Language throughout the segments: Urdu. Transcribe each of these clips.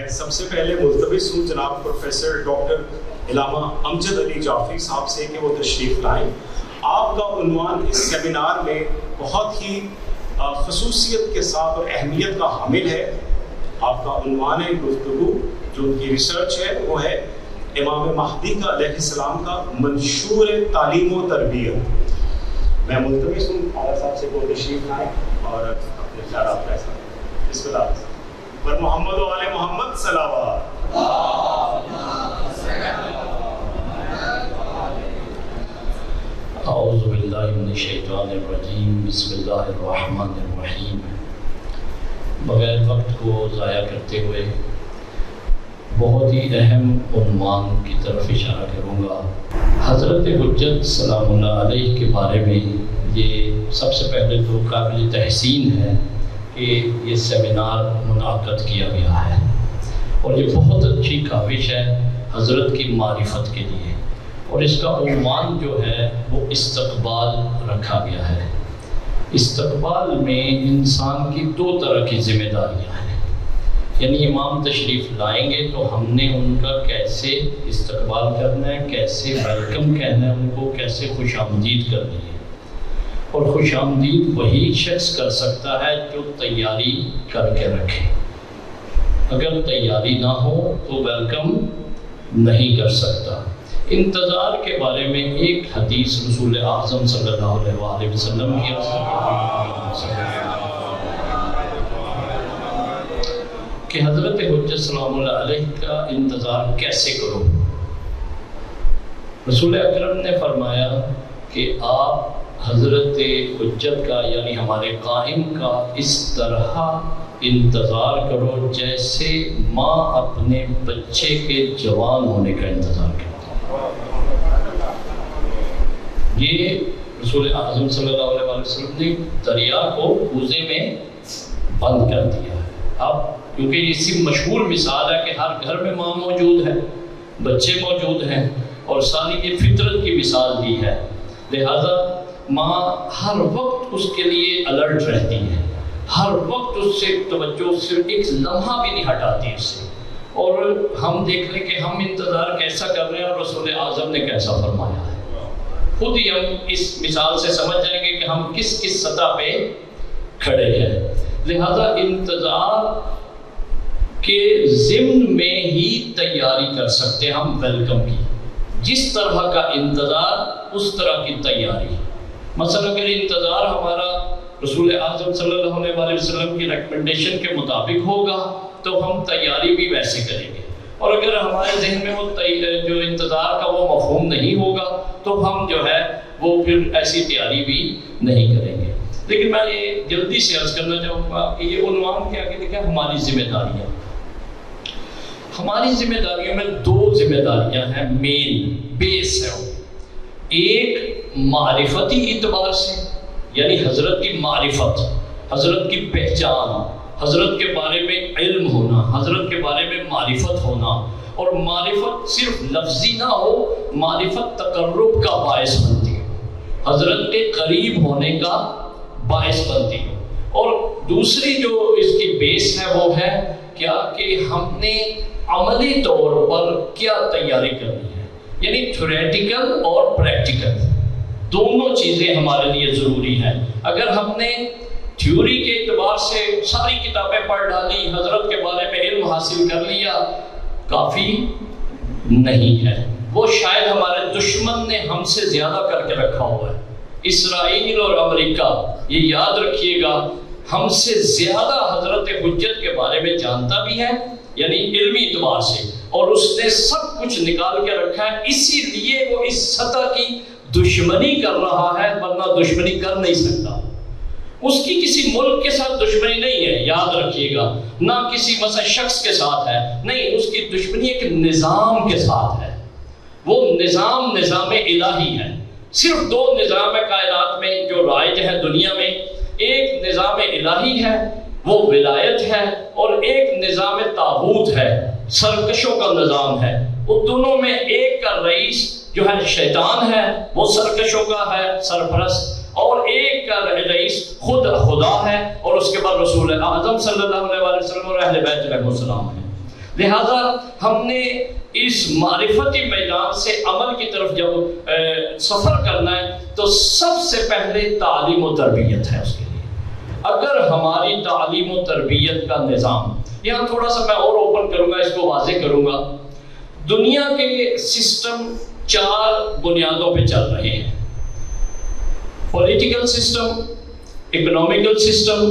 میں سب سے پہلے ملتمس ہوں جناب پروفیسر ڈاکٹر علامہ امجد علی جعفری صاحب سے کہ وہ تشریف لائیں. آپ کا عنوان اس سیمینار میں بہت ہی خصوصیت کے ساتھ اور اہمیت کا حامل ہے. آپ کا عنوان گفتگو جو ان کی ریسرچ ہے وہ ہے امام مہدی کا علیہ السلام کا منشور تعلیم و تربیت. میں ملتمس ہوں اعلیٰ صاحب سے وہ تشریف لائیں اور اپنے خیالات کا ساتھ. بسم اللہ. پر محمد و آل محمد صلوات. اعوذ باللہ من الشیطان الرجیم. بسم اللہ الرحمن الرحیم. بغیر وقت کو ضائع کرتے ہوئے بہت ہی اہم عنوان کی طرف اشارہ کروں گا. حضرت حجت سلام اللہ علیہ کے بارے میں یہ سب سے پہلے تو قابل تحسین ہے کہ یہ سیمینار منعقد کیا گیا ہے اور یہ بہت اچھی کاوش ہے حضرت کی معرفت کے لیے. اور اس کا عنوان جو ہے وہ استقبال رکھا گیا ہے. استقبال میں انسان کی دو طرح کی ذمہ داریاں ہیں. یعنی امام تشریف لائیں گے تو ہم نے ان کا کیسے استقبال کرنا ہے, کیسے ویلکم کہنا ہے, ان کو کیسے خوش آمدید کرنی ہے. اور خوش آمدید وہی شخص کر سکتا ہے جو تیاری کر کے رکھے. اگر تیاری نہ ہو تو ویلکم نہیں کر سکتا. انتظار کے بارے میں ایک حدیث رسول اعظم صلی اللہ علیہ وآلہ وسلم کی کہ حضرت حجت سلام اللہ علیہ کا انتظار کیسے کرو. رسول اکرم نے فرمایا کہ آپ حضرت حجت کا یعنی ہمارے قائم کا اس طرح انتظار کرو جیسے ماں اپنے بچے کے جوان ہونے کا انتظار کرتی. یہ رسول اعظم صلی اللہ علیہ وسلم نے دریا کو کوزے میں بند کر دیا ہے. اب کیونکہ یہ اسی مشہور مثال ہے کہ ہر گھر میں ماں موجود ہے, بچے موجود ہیں اور ساری یہ فطرت کی مثال دی ہے. لہذا ماں ہر وقت اس کے لیے الرٹ رہتی ہے, ہر وقت اس سے توجہ سے ایک لمحہ بھی نہیں ہٹاتی اس سے. اور ہم دیکھ لیں کہ ہم انتظار کیسا کر رہے ہیں اور رسول اعظم نے کیسا فرمایا ہے. خود ہی ہم اس مثال سے سمجھ جائیں گے کہ ہم کس کس سطح پہ کھڑے ہیں. لہذا انتظار کے ضمن میں ہی تیاری کر سکتے ہم ویلکم کی. جس طرح کا انتظار اس طرح کی تیاری. مثلا اگر انتظار ہمارا رسول اعظم صلی اللہ علیہ وسلم کی ریکمنڈیشن کے مطابق ہوگا تو ہم تیاری بھی ویسے کریں گے. اور اگر ہمارے ذہن میں وہ جو انتظار کا وہ مفہوم نہیں ہوگا تو ہم جو ہے وہ پھر ایسی تیاری بھی نہیں کریں گے. لیکن میں یہ جلدی سے عرض کرنا چاہوں گا کہ یہ عنوان کے آگے دیکھیں ہماری ذمہ داریاں. ہماری ذمہ داریوں میں دو ذمہ داریاں ہیں, مین بیس ہے. ایک معرفتی اعتبار سے یعنی حضرت کی معرفت, حضرت کی پہچان, حضرت کے بارے میں علم ہونا, حضرت کے بارے میں معرفت ہونا. اور معرفت صرف لفظی نہ ہو, معرفت تقرب کا باعث بنتی ہے, حضرت کے قریب ہونے کا باعث بنتی ہے. اور دوسری جو اس کی بیس ہے وہ ہے کیا کہ ہم نے عملی طور پر کیا تیاری کرنی ہے. یعنی تھیوریٹیکل اور پریکٹیکل دونوں چیزیں ہمارے لیے ضروری ہیں. اگر ہم نے تھیوری کے اعتبار سے ساری کتابیں پڑھ ڈالی, حضرت کے بارے میں علم حاصل کر لیا, کافی نہیں ہے. وہ شاید ہمارے دشمن نے ہم سے زیادہ کر کے رکھا ہوا ہے. اسرائیل اور امریکہ, یہ یاد رکھیے گا, ہم سے زیادہ حضرت حجت کے بارے میں جانتا بھی ہے یعنی علمی اعتبار سے, اور اس نے سب کچھ نکال کے رکھا ہے. اسی لیے وہ اس سطح کی دشمنی کر رہا ہے, ورنہ دشمنی کر نہیں سکتا. اس کی کسی ملک کے ساتھ دشمنی نہیں ہے, یاد رکھیے گا, نہ کسی مثلا شخص کے ساتھ ہے, نہیں, اس کی دشمنی ایک نظام کے ساتھ ہے. وہ نظام الہی ہے. صرف دو نظام کائنات میں جو رائج ہے دنیا میں, ایک نظام الہی ہے وہ ولایت ہے, اور ایک نظام طاغوت ہے, سرکشوں کا نظام ہے. وہ دونوں میں ایک کا رئیس جو ہے شیطان ہے, وہ سرکشوں کا ہے سرپرست, اور ایک کا رئیس خود خدا ہے, اور اس کے بعد رسول اعظم صلی اللہ علیہ وسلم اور اہل بیت علیہ السلام ہے. لہذا ہم نے اس معرفتی میدان سے عمل کی طرف جب سفر کرنا ہے تو سب سے پہلے تعلیم و تربیت ہے اس کے لیے۔ اگر ہماری تعلیم و تربیت کا نظام، یہاں تھوڑا سا میں اور اوپن کروں گا، اس کو واضح کروں گا، دنیا کے سسٹم 4 بنیادوں پہ چل رہے ہیں: پولیٹیکل سسٹم، اکنومیکل سسٹم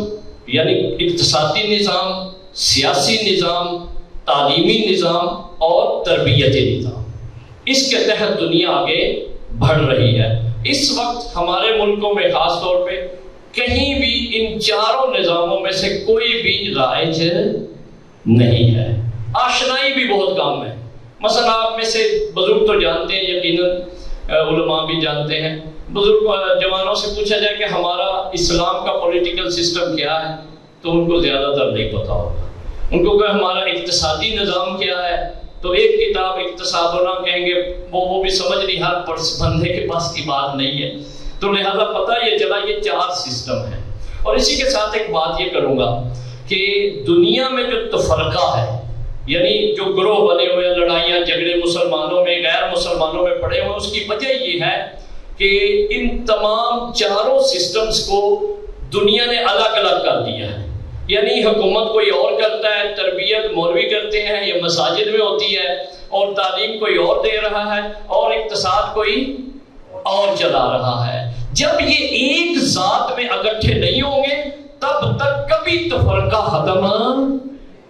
یعنی اقتصادی نظام، سیاسی نظام، تعلیمی نظام اور تربیتی نظام۔ اس کے تحت دنیا آگے بڑھ رہی ہے۔ اس وقت ہمارے ملکوں میں خاص طور پہ کہیں بھی ان 4 نظاموں میں سے کوئی بھی رائج نہیں ہے، آشنائی بھی بہت کم ہے۔ مثلا آپ میں سے بزرگ تو جانتے ہیں، یقیناً علماء بھی جانتے ہیں، بزرگ جوانوں سے پوچھا جائے کہ ہمارا اسلام کا پولیٹیکل سسٹم کیا ہے تو ان کو زیادہ تر نہیں پتا ہوگا۔ ان کو کہ ہمارا اقتصادی نظام کیا ہے تو ایک کتاب اقتصاد ہونا کہیں گے، وہ بھی سمجھ نہیں، ہر بندے کے پاس کی بات نہیں ہے، تو لہذا پتہ یہ چلا یہ 4 سسٹم ہیں۔ اور اسی کے ساتھ ایک بات یہ کروں گا کہ دنیا میں جو تفرقہ ہے، یعنی جو گروہ بنے ہوئے ہیں، لڑائیاں جھگڑے مسلمانوں میں غیر مسلمانوں میں پڑے ہوئے، اس کی وجہ یہ ہے کہ ان تمام 4 سسٹمز کو دنیا نے الگ الگ کر دیا ہے۔ یعنی حکومت کوئی اور کرتا ہے، تربیت مولوی کرتے ہیں یا مساجد میں ہوتی ہے، اور تعلیم کوئی اور دے رہا ہے، اور اقتصاد کوئی اور چلا رہا ہے۔ جب یہ ایک ذات میں اکٹھے نہیں ہوں گے تب تک کبھی تفرقہ ختم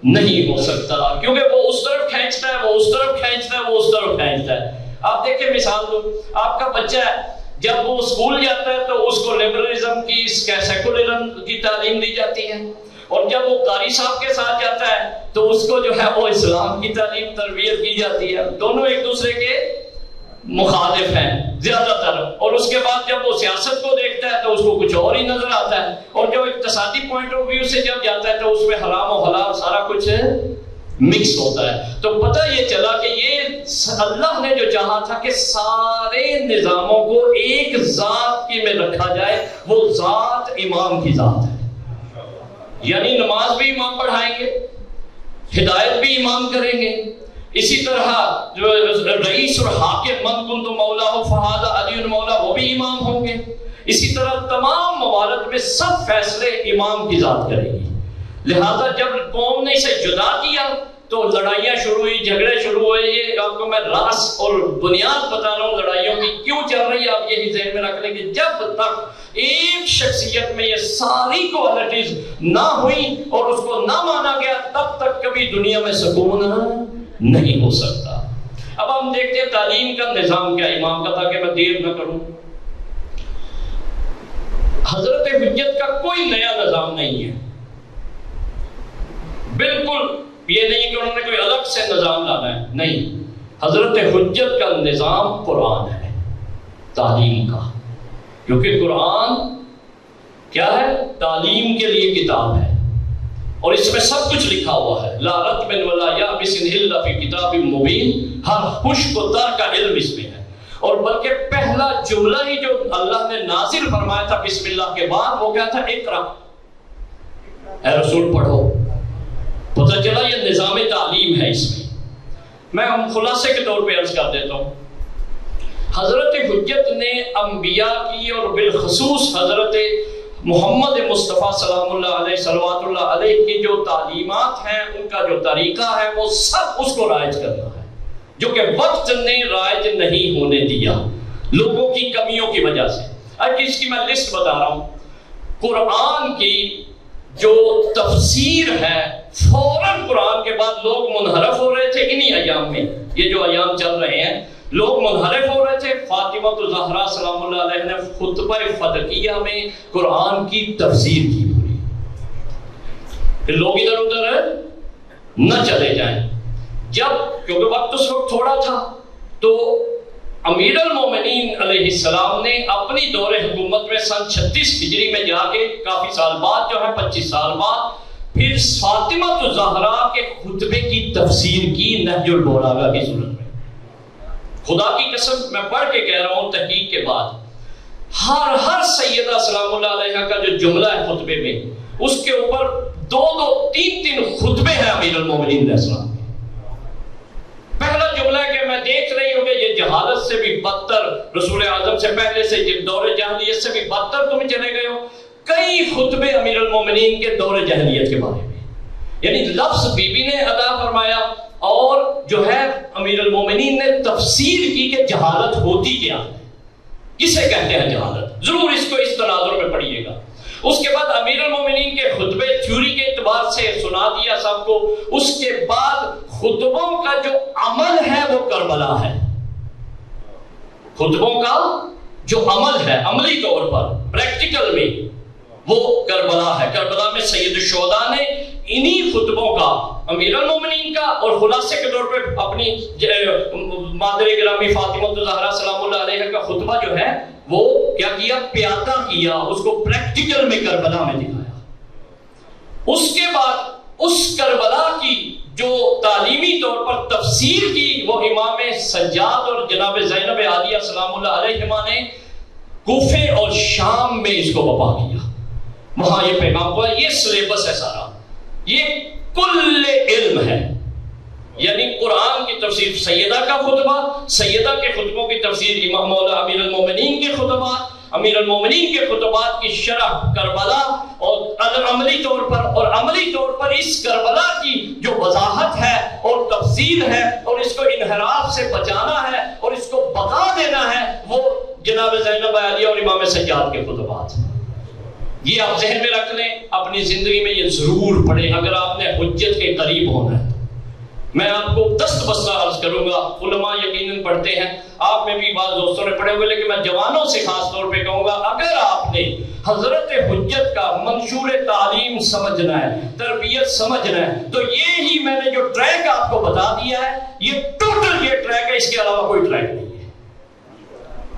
نہیں ہو سکتا، کیونکہ وہ اس طرف کھینچتا ہے، وہ اس طرف کھینچتا ہے، وہ اس طرف کھینچتا ہے۔ آپ دیکھیں مثال دو، آپ کا بچہ ہے جب وہ اسکول جاتا ہے تو اس کو لبرلزم کی، سیکولرزم کی تعلیم دی جاتی ہے، اور جب وہ قاری صاحب کے ساتھ جاتا ہے تو اس کو جو ہے وہ اسلام کی تعلیم تربیت کی جاتی ہے۔ دونوں ایک دوسرے کے مخالف ہیں زیادہ تر، اور اس کے بعد جب وہ سیاست کو دیکھتا ہے تو اس کو کچھ اور ہی نظر آتا ہے، اور جو اقتصادی پوائنٹ آف ویو سے جب جاتا ہے تو اس میں حرام و حلال سارا کچھ مکس ہوتا ہے۔ تو پتہ یہ چلا کہ یہ اللہ نے جو چاہا تھا کہ سارے نظاموں کو ایک ذات کی میں رکھا جائے، وہ ذات امام کی ذات ہے۔ یعنی نماز بھی امام پڑھائیں گے، ہدایت بھی امام کریں گے، اسی طرح جو رئیس اور حاکم من کنت مولا فہذا علی مولا، وہ بھی امام ہوں گے۔ اسی طرح تمام ممالک میں سب فیصلے امام کی ذات کرے گی۔ لہذا جب قوم نے اسے جدا کیا تو لڑائیاں شروع ہوئی، جھگڑے شروع ہوئے۔ یہ آپ کو میں راز اور بنیاد بتا رہا ہوں لڑائیوں کی کیوں چل رہی ہے، آپ یہی ذہن میں رکھ لیں کہ جب تک ایک شخصیت میں یہ ساری کوالٹیز نہ ہوئی اور اس کو نہ مانا گیا تب تک کبھی دنیا میں سکون نہیں ہو سکتا۔ اب ہم دیکھتے ہیں تعلیم کا نظام کیا امام کا، تاکہ میں دیر نہ کروں۔ حضرت حجت کا کوئی نیا نظام نہیں ہے، بالکل یہ نہیں کہ انہوں نے کوئی الگ سے نظام لانا ہے، نہیں۔ حضرت حجت کا نظام قرآن ہے، تعلیم کا، کیونکہ قرآن کیا ہے؟ تعلیم کے لیے کتاب ہے، اور اس میں سب کچھ لکھا ہوا ہے۔ لا رتب ولا یابس الا فی کتاب مبین، ہر خشک و تر کا علم اس میں ہے۔ اور بلکہ پہلا جملہ ہی جو اللہ نے نازل فرمایا تھا بسم اللہ کے بعد، وہ کیا تھا؟ اقرا، اے رسول پڑھو۔ پتہ چلا یہ نظام تعلیم ہے۔ اس میں ہم خلاصے کے طور پہ عرض کر دیتا ہوں، حضرت حجت نے انبیاء کی اور بالخصوص حضرت محمد مصطفیٰ سلام اللہ علیہ صلوات اللہ علیہ کی جو تعلیمات ہیں، ان کا جو طریقہ ہے، وہ سب اس کو رائج کرنا ہے، جو کہ وقت نے رائج نہیں ہونے دیا لوگوں کی کمیوں کی وجہ سے۔ اب اس کی میں لسٹ بتا رہا ہوں۔ قرآن کی جو تفسیر ہے، فوراً قرآن کے بعد لوگ منحرف ہو رہے تھے انہی ایام میں، یہ جو ایام چل رہے ہیں، لوگ منحرف ہو رہے تھے۔ فاطمہ الزہرا سلام اللہ علیہ نے خطبہ فدقیہ میں قرآن کی تفسیر کی پوری، کہ لوگ ادھر ادھر نہ چلے جائیں۔ جب کیونکہ وقت اس وقت تھوڑا تھا تو امیر المومنین علیہ السلام نے اپنی دور حکومت میں سن 36 ہجری میں جا کے کافی سال بعد جو ہے 25 سال بعد پھر فاطمہ الزہرا کے خطبے کی تفسیر کی نہج البلاغہ کی صورت میں۔ خدا کی قسم میں پڑھ کے کہہ رہا ہوں تحقیق کے بعد، ہر سیدہ سلام اللہ علیہ کا جو جملہ ہے خطبے میں، اس کے اوپر 2-2 3-3 خطبے ہیں امیر المومنین علیہ السلام کے۔ پہلا جملہ ہے کہ میں دیکھ رہی ہوں کہ یہ جہالت سے بھی بدتر، رسول اعظم سے پہلے سے دور جاہلیت سے بھی بدتر تم چلے گئے ہو۔ کئی خطبے امیر المومنین کے دور جاہلیت کے بارے میں، یعنی لفظ بی بی نے ادا فرمایا، اور جو ہے امیر المومنین نے تفسیر کی کہ جہالت ہوتی کیا ہے، کسے کہتے ہیں جہالت، ضرور اس کو اس تناظر میں پڑھیے گا۔ اس کے بعد امیر المومنین کے خطبے تھیوری کے اعتبار سے سنا دیا سب کو۔ اس کے بعد خطبوں کا جو عمل ہے وہ کربلا ہے، خطبوں کا جو عمل ہے عملی طور پر پریکٹیکل میں وہ کربلا ہے۔ کربلا میں سید الشہداء نے انہی خطبوں کا، امیر المومنین کا، اور خلاصے کے طور پر اپنی مادر گرامی فاطمہ الزہرا سلام اللہ علیہ کا خطبہ جو ہے وہ کیا کیا، پیادہ کیا، اس کو پریکٹیکل میں کربلا میں دکھایا۔ اس کے بعد اس کربلا کی جو تعلیمی طور پر تفسیر کی وہ امام سجاد اور جناب زینب عالیہ سلام اللہ علیہما نے کوفے اور شام میں اس کو وبا کیا، وہاں یہ پیغام ہوا۔ یہ سلیبس ہے سارا، یہ کل علم ہے، یعنی قرآن کی تفسیر، سیدہ کا خطبہ، سیدہ کے خطبوں کی تفسیر، امام مولا امیر المومنین کے خطبات، امیر المومنین کے خطبات کی شرح کربلا، اور عملی طور پر، اور عملی طور پر اس کربلا کی جو وضاحت ہے اور تفصیل ہے اور اس کو انحراف سے بچانا ہے اور اس کو بتا دینا ہے، وہ جناب زینب عالیہ اور امام سجاد کے خطبات۔ یہ آپ ذہن میں رکھ لیں، اپنی زندگی میں یہ ضرور پڑھیں اگر آپ نے حجت کے قریب ہونا ہے۔ میں آپ کو دست بستہ عرض کروں گا، علماء یقیناً پڑھتے ہیں، آپ میں بھی بعض دوستوں نے پڑھے ہوئے، لیکن میں جوانوں سے خاص طور پہ کہوں گا اگر آپ نے حضرت حجت کا منشور تعلیم سمجھنا ہے، تربیت سمجھنا ہے، تو یہی میں نے جو ٹریک آپ کو بتا دیا ہے، یہ ٹوٹل یہ ٹریک ہے، اس کے علاوہ کوئی ٹریک نہیں ہے،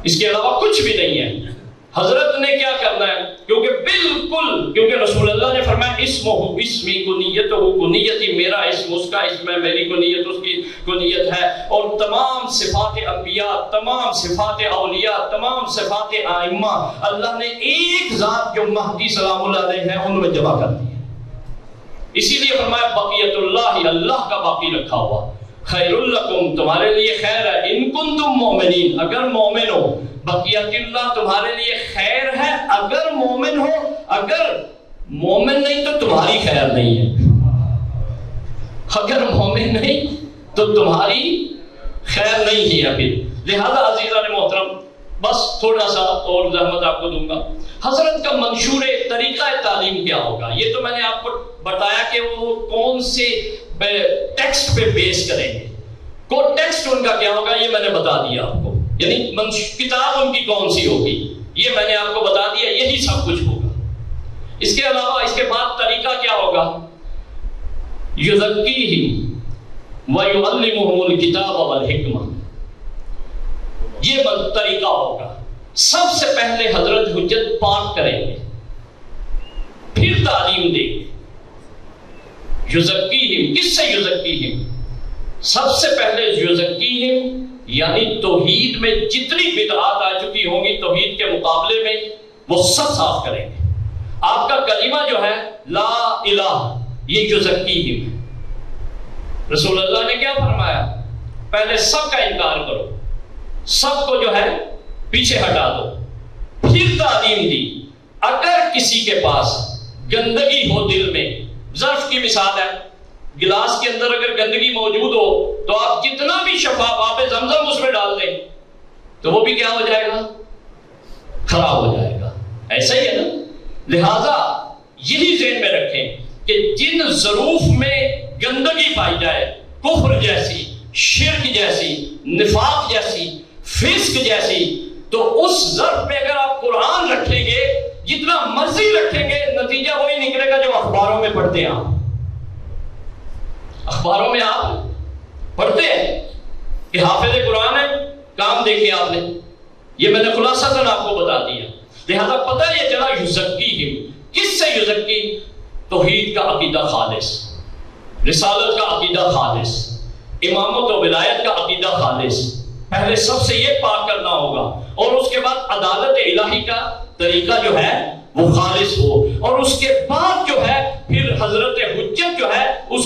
اس کے علاوہ کچھ بھی نہیں ہے۔ حضرت نے کیا کرنا ہے، کیونکہ بالکل، کیونکہ رسول اللہ نے فرمایا اسمہ اسمی کنیتہ کنیتی، میرا اسم اس کا اسم ہے، میری کنیت اس کی کنیت ہے، اور تمام صفات انبیاء، تمام صفات اولیاء، تمام صفات ائمہ اللہ نے ایک ذات جو مہدی سلام اللہ علیہ ہے ان میں جمع کر دی ہے۔ اسی لیے فرمایا بقیت اللہ، اللہ کا باقی رکھا ہوا، خیر لکم، تمہارے لیے خیر ہے، ان کنتم مومنین، اگر مومن ہو، بقیت اللہ تمہارے لیے خیر ہے اگر مومن ہو، اگر مومن نہیں تو تمہاری خیر نہیں ہے، اگر مومن نہیں تو تمہاری خیر نہیں ہے۔ پھر لہذا عزیزان محترم، بس تھوڑا سا اور زحمت آپ کو دوں گا، حضرت کا منشور طریقہ تعلیم کیا ہوگا، یہ تو میں نے آپ کو بتایا کہ وہ کون سے ٹیکسٹ پہ بیس کریں گے، کو ٹیکسٹ ان کا کیا ہوگا یہ میں نے بتا دیا آپ کو، یعنی کتاب ان کی کون سی ہوگی یہ میں نے آپ کو بتا دیا، یہی سب کچھ ہوگا۔ اس کے علاوہ اس کے بعد طریقہ کیا ہوگا، یزکیہم ویعلمہم الکتاب والحکمہ، یہ طریقہ ہوگا۔ سب سے پہلے حضرت حجت پاک کریں گے، پھر تعلیم دیں گے۔ یزکیہم، کس سے یزکیہم؟ سب سے پہلے یزکیہم یعنی توحید میں جتنی بدعات آ چکی ہوں گی توحید کے مقابلے میں وہ سب صاف کریں گے۔ آپ کا کلمہ جو ہے لا الہ، یہ یزکیہم ہے۔ رسول اللہ نے کیا فرمایا، پہلے سب کا انکار کرو، سب کو جو ہے پیچھے ہٹا دو، پھر تعلیم دی۔ اگر کسی کے پاس گندگی ہو دل میں، ظرف کی مثال ہے، گلاس کے اندر اگر گندگی موجود ہو تو آپ جتنا بھی شفاف آب زمزم اس میں ڈال دیں تو وہ بھی کیا ہو جائے گا، خراب ہو جائے گا، ایسا ہی ہے نا۔ لہذا یہی ذہن میں رکھیں کہ جن ظروف میں گندگی پائی جائے، کفر جیسی، شرک جیسی، نفاق جیسی، فسق جیسی، تو اس ظرف میں اگر آپ قرآن رکھیں گے، جتنا مرضی رکھیں گے، نتیجہ وہی نکلے گا جو اخباروں میں پڑھتے ہیں۔ آپ اخباروں میں آپ پڑھتے ہیں کہ حافظ قرآن ہے، کام دیکھے آپ نے، یہ میں نے خلاصتاً آپ کو بتا دیا۔ لہذا پتہ یہ چلا یزکیہم، کس سے یزکی؟ توحید کا عقیدہ خالص، رسالت کا عقیدہ خالص، امامت و ولایت کا عقیدہ خالص، پہلے سب سے یہ پاک کرنا ہوگا، اور اس کے بعد عدالت الہی کا طریقہ جو ہے وہ خالص ہو، اور اس کے بعد جو ہے پھر حضرت حجت جو ہے اس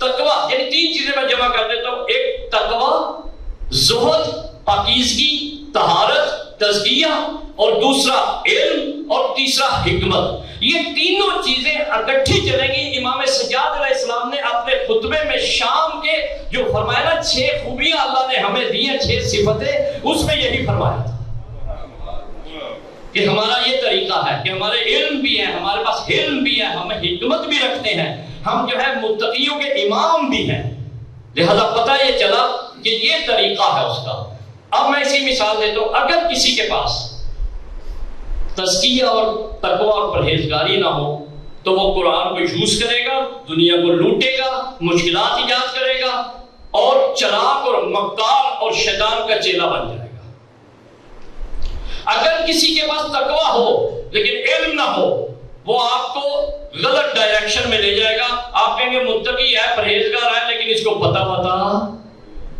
تقوی یعنی 3 چیزیں میں جمع کر دیتا ہوں. ایک تقوی، زہد، پاکیزگی، طہارت، تزکیہ، اور دوسرا علم، اور تیسرا حکمت. یہ تینوں چیزیں اکٹھی چلیں گی. امام سجاد علیہ السلام نے اپنے خطبے میں شام کے جو فرمایا نا 6 خوبیاں اللہ نے ہمیں دی ہیں، 6 صفتیں، اس میں یہی فرمایا تھا کہ ہمارا یہ طریقہ ہے کہ ہمارے علم بھی ہے، ہمارے پاس علم بھی ہے، ہم حکمت بھی رکھتے ہیں، ہم جو ہے متقیوں کے امام بھی ہیں. لہذا پتہ یہ چلا کہ یہ طریقہ ہے اس کا. اب میں اسی مثال دیتا ہوں. اگر کسی کے پاس تزکیہ اور تقوی اور پرہیزگاری نہ ہو تو وہ قرآن کو یوز کرے گا، دنیا کو لوٹے گا، مشکلات ایجاد کرے گا، اور چلاک اور مکار اور شیطان کا چیلا بن جائے گا. اگر کسی کے پاس تقوی ہو لیکن علم نہ ہو، وہ آپ کو غلط ڈائریکشن میں لے جائے گا. آپ کہیں گے متقی ہے، پرہیزگار ہے، لیکن اس کو پتہ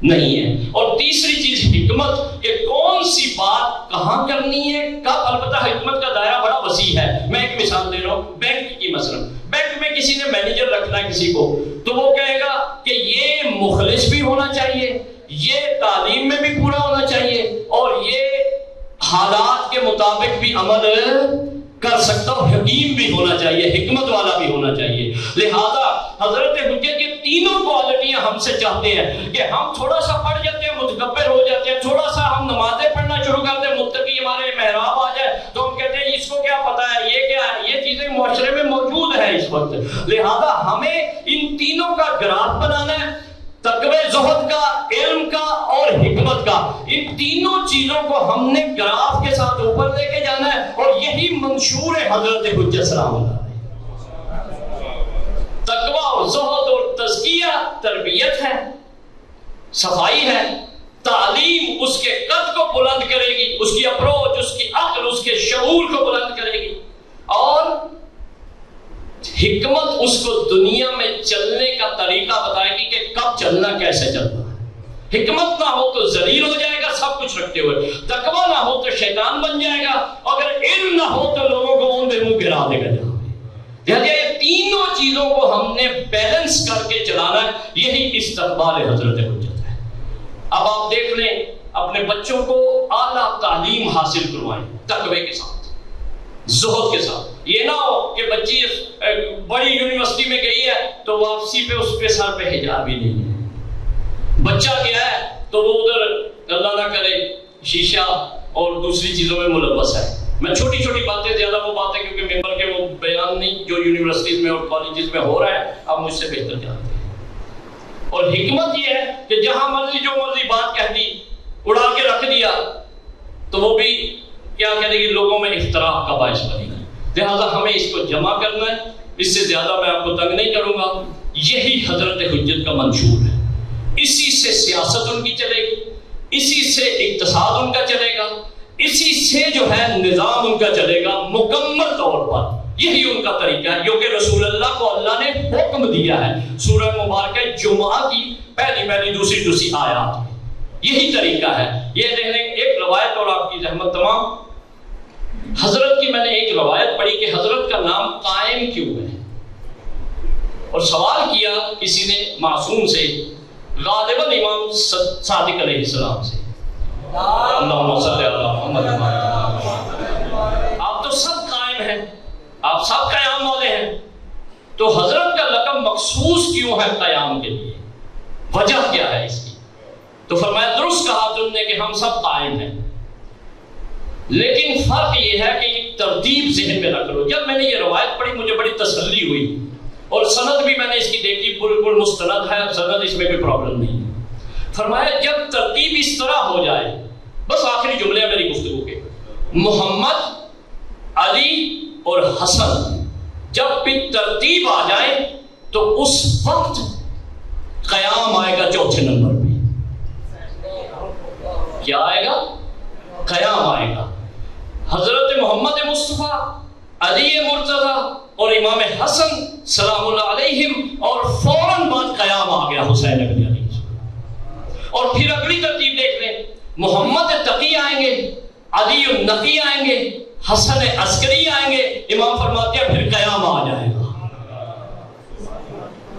نہیں ہے. اور تیسری چیز حکمت، کہ کون سی بات کہاں کرنی ہے، کب. البتہ حکمت کا دائرہ بڑا وسیع ہے. میں ایک مثال دے رہا ہوں بینک کی. مثلا بینک میں کسی نے مینیجر رکھنا ہے کسی کو، تو وہ کہے گا کہ یہ مخلص بھی ہونا چاہیے، یہ تعلیم میں بھی پورا ہونا چاہیے، اور یہ حالات کے مطابق بھی عمل کر سکتا ہوں، حکیم بھی ہونا چاہیے، حکمت والا بھی ہونا چاہیے. لہذا حضرت حجت یہ تینوں کوالٹیاں ہم سے چاہتے ہیں کہ ہم تھوڑا سا پڑھ جاتے ہیں، متکبر ہو جاتے ہیں، تھوڑا سا ہم نمازیں پڑھنا شروع کرتے ہیں، متقی ہمارے محراب آ جائے تو ہم کہتے ہیں اس کو کیا پتا ہے، یہ کیا ہے. یہ چیزیں معاشرے میں موجود ہیں اس وقت. لہذا ہمیں ان تینوں کا گراف بنانا ہے، تقوی، زہد کا، علم کا اور حکمت کا. ان تینوں چیزوں کو ہم نے گراف کے ساتھ اوپر لے کے جانا ہے، اور یہی منشور ہے حضرت حجت سلام اللہ علیہ. تقوی اور زہد اور تزکیہ تربیت ہے، صفائی ہے. تعلیم اس کے قد کو بلند کرے گی، اس کی اپروچ، اس کی عقل، اس کے شعور کو بلند کرے گی. اور حکمت اس کو دنیا میں چلنے کا طریقہ بتائے گی کہ کب چلنا، کیسے چلنا. حکمت نہ ہو تو ذلیل ہو جائے گا سب کچھ رکھتے ہوئے، تقوی نہ ہو تو شیطان بن جائے گا، اگر علم نہ ہو تو لوگوں کو اوندے منہ گرا دے گا. جہاں یہ تینوں چیزوں کو ہم نے بیلنس کر کے چلانا ہے. یہی استقبال حضرت حجت ہے. اب آپ دیکھ لیں، اپنے بچوں کو اعلیٰ تعلیم حاصل کروائیں تقوی کے ساتھ، زہد کے ساتھ. یہ نہ ہو کہ بچی بڑی یونیورسٹی میں گئی ہے تو واپسی پہ اس پہ سر پہ حجاب ہی نہیں ہے. بچہ گیا ہے تو وہ ادھر اللہ نہ کرے شیشہ اور دوسری چیزوں میں ملوث ہے. میں چھوٹی چھوٹی باتیں، زیادہ وہ باتیں کیونکہ ممبر کے وہ بیان نہیں جو یونیورسٹیز میں اور کالجز میں ہو رہا ہے، آپ مجھ سے بہتر جانتے ہیں. اور حکمت یہ ہے کہ جہاں مرضی جو مرضی بات کہہ دی، اڑا کے رکھ دیا، تو وہ بھی کیا کہہ دے گی، لوگوں میں اختلاف کا باعث بنے گا. لہٰذا ہمیں اس کو جمع کرنا ہے. اس سے زیادہ میں آپ کو تنگ نہیں کروں گا. یہی حضرت حجت کا منشور ہے. اسی سے سیاست ان کی چلے گی، اسی سے اقتصاد ان کا چلے گا، اسی سے جو ہے نظام ان کا چلے گا مکمل طور پر. یہی ان کا طریقہ ہے، کیونکہ رسول اللہ کو اللہ نے حکم دیا ہے. سورہ مبارکہ جمعہ کی پہلی دوسری آیات میں یہی طریقہ ہے. یہ دیکھ لیں ایک روایت، اور آپ کی رحمت تمام. حضرت کی میں نے ایک روایت پڑھی کہ حضرت کا نام قائم کیوں ہے، اور سوال کیا کسی نے معصوم سے، غالباً امام صادق علیہ السلام سے. اللہم صلی علی محمد. آپ تو سب قائم ہیں، آپ سب قیام والے ہیں، تو حضرت کا لقب مخصوص کیوں ہے قیام کے لیے، وجہ کیا ہے اس کی؟ تو فرمایا درست کہا تم نے کہ ہم سب قائم ہیں، لیکن فرق یہ ہے کہ ایک ترتیب ذہن میں رکھ لو. جب میں نے یہ روایت پڑھی مجھے بڑی تسلی ہوئی، اور سند بھی میں نے اس کی دیکھی، بالکل مستند ہے سند، اس میں کوئی پرابلم نہیں. فرمایا جب ترتیب اس طرح ہو جائے، بس آخری جملے میری گفتگو کے، محمد، علی اور حسن جب بھی ترتیب آ جائے تو اس وقت قیام آئے گا چوتھے نمبر پہ. کیا آئے گا؟ قیام آئے گا. حضرت محمد مصطفیٰ، علی مرتضیٰ اور امام حسن سلام اللہ علیہم، اور فوراً بعد قیام آ گیا حسین ابن علی. اور پھر اگلی ترتیب دیکھ لیں، محمد تقی آئیں گے، علی النقی آئیں گے، حسن عسکری آئیں گے. امام فرماتے ہیں پھر قیام آ جائے گا.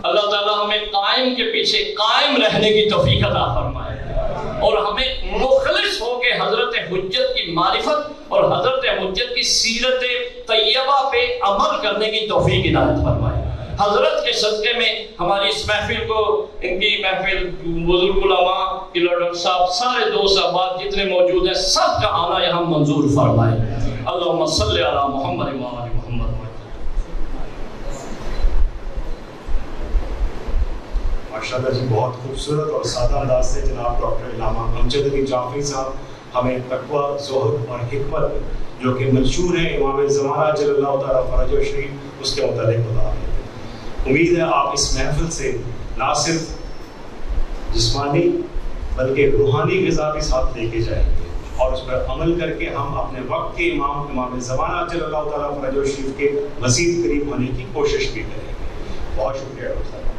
اللہ تعالیٰ ہمیں قائم پیچھے قائم رہنے کی توفیق عطا فرمائے اور ہمیں مخلص ہو کے حضرت حجت کی معرفت اور حضرت حجت کی سیرت طیبہ پہ عمل کرنے کی توفیق عنایت فرمائے۔ حضرت کے صدقے میں ہماری اس محفل کو، ان کی محفل، بزرگ علماء، ڈاکٹر صاحب، سارے دوست احباب جتنے موجود ہیں، سب کا آنا یہاں منظور فرمائے۔ اللہم صلی علی محمد و آل محمد۔ ماشاءاللہ جی، بہت خوبصورت اور سادہ انداز سے جناب ڈاکٹر علامہ امجد علی جعفری صاحب ہمیں تقویٰ، زہد اور حکمت جو کہ منشور ہے امام زمانہ جل اللہ تعالیٰ فرج و شریف، اس کے متعلق بتا رہے ہیں۔ امید ہے آپ اس محفل سے نہ صرف جسمانی بلکہ روحانی غذا بھی ساتھ لے کے جائیں گے اور اس پر عمل کر کے ہم اپنے وقت کے امام زمانہ جل اللہ تعالیٰ فرج و شریف کے مزید قریب ہونے کی کوشش بھی کریں گے۔ بہت شکریہ ڈاکٹر صاحب۔